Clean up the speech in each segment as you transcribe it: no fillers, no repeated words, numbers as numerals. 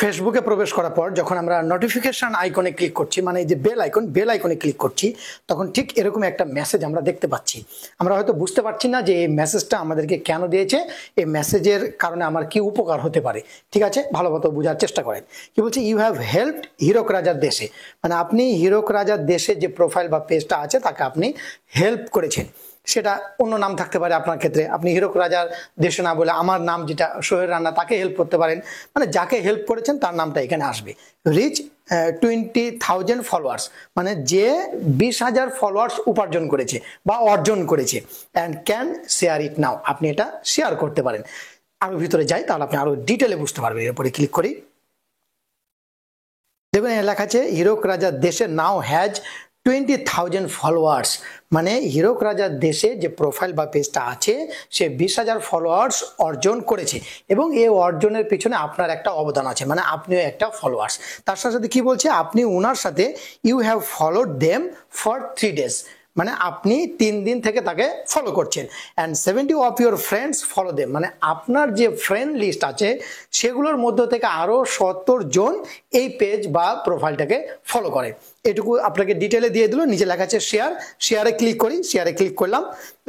ফেসবুকে প্রবেশ করার পর যখন আমরা নোটিফিকেশন আইকনে ক্লিক করছি, মানে এই যে বেল আইকনে ক্লিক করছি, তখন ঠিক এরকম একটা মেসেজ আমরা দেখতে পাচ্ছি। আমরা হয়তো বুঝতে পারছি না যে এই মেসেজটা আমাদেরকে কেন দিয়েছে, এই মেসেজের কারণে আমার কি উপকার হতে পারে। ঠিক আছে, ভালো মতো বোঝার চেষ্টা করেন। কি বলছে, ইউ হ্যাভ হেল্পড হীরক রাজার দেশে, মানে আপনি হীরক রাজার দেশে যে প্রোফাইল বা পেজটা আছে তাকে আপনি হেল্প করেছেন। সেটা অন্য নাম থাকতে পারে, আপনার ক্ষেত্রে আপনি হীরক রাজার দেশে না বলে আমার নাম যেটা সোহেল রানা তাকে হেল্প করতে পারেন, মানে যাকে হেল্প করেছেন তার নামটা এখানে আসবে। রিচ 20,000 ফলোয়ার্স, মানে যে 20,000 ফলোয়ার্স উপার্জন করেছে বা অর্জন করেছে। অ্যান্ড ক্যান শেয়ার ইট নাও, আপনি এটা শেয়ার করতে পারেন। আমি ভিতরে যাই, তাহলে আপনি আরো ডিটেলে বুঝতে পারবেন। এরপরে ক্লিক করি, দেখুন লেখা আছে হীরক রাজার দেশে নাও হ্যাজ 20,000 ফলোয়ার্স, মানে হীরক রাজার দেশে যে প্রোফাইল বা পেজটা আছে সে 20,000 ফলোয়ার্স অর্জন করেছে, এবং এই অর্জনের পিছনে আপনার একটা অবদান আছে, মানে আপনিও একটা ফলোয়ার্স। তার সাথে সাথে কি বলছে, আপনি ওনার সাথে you have followed them for 3 days, মানে আপনি 3 দিন থেকে তাকে ফলো করছেন। And 70 of your friends follow them, মানে আপনার যে ফ্রেন্ড লিস্ট আছে সেগুলোর মধ্য থেকে আরো 70 জন এই পেজ বা প্রোফাইলটাকে ফলো করে। এটুকু আপনাকে ডিটেলে দিয়ে দিল। নিচে লেখা আছে শেয়ার, শেয়ারে ক্লিক করি, শেয়ারে ক্লিক করলাম।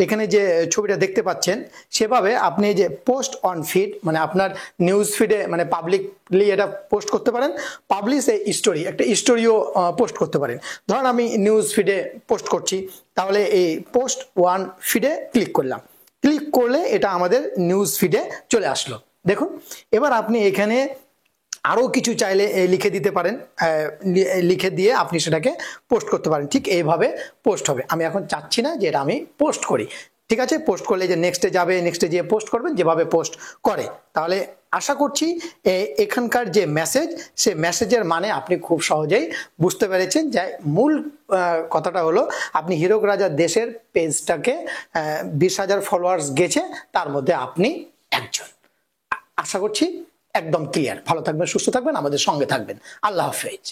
এখানে যে ছবিটা দেখতে পাচ্ছেন সেভাবে আপনি যে পোস্ট অন ফিড, মানে আপনার নিউজ ফিডে মানে পাবলিকলি এটা পোস্ট করতে পারেন। পাবলিশ এ স্টোরি, একটা স্টোরিও পোস্ট করতে পারেন। ধরুন আমি নিউজ ফিডে পোস্ট করছি, তাহলে এই পোস্ট ওয়ান ফিডে ক্লিক করলাম। ক্লিক করলে এটা আমাদের নিউজ ফিডে চলে আসলো। দেখুন, এবার আপনি এখানে আরো কিছু চাইলে লিখে দিতে পারেন, লিখে দিয়ে আপনি সেটাকে পোস্ট করতে পারেন। ঠিক এইভাবে পোস্ট হবে। আমি এখন চাচ্ছি না যে এটা আমি পোস্ট করি। ঠিক আছে, পোস্ট করলে যে নেক্সটে যাবে, নেক্সটে যেয়ে পোস্ট করবেন যেভাবে পোস্ট করে। তাহলে আশা করছি এখানকার যে মেসেজ, সে মেসেজের মানে আপনি খুব সহজেই বুঝতে পেরেছেন। যে মূল কথাটা হলো, আপনি হীরক রাজার দেশের পেজটাকে 20,000 ফলোয়ার্স গেছে, তার মধ্যে আপনি একজন। আশা করছি একদম ক্লিয়ার। ভালো থাকবেন, সুস্থ থাকবেন, আমাদের সঙ্গে থাকবেন। আল্লাহ হাফেজ।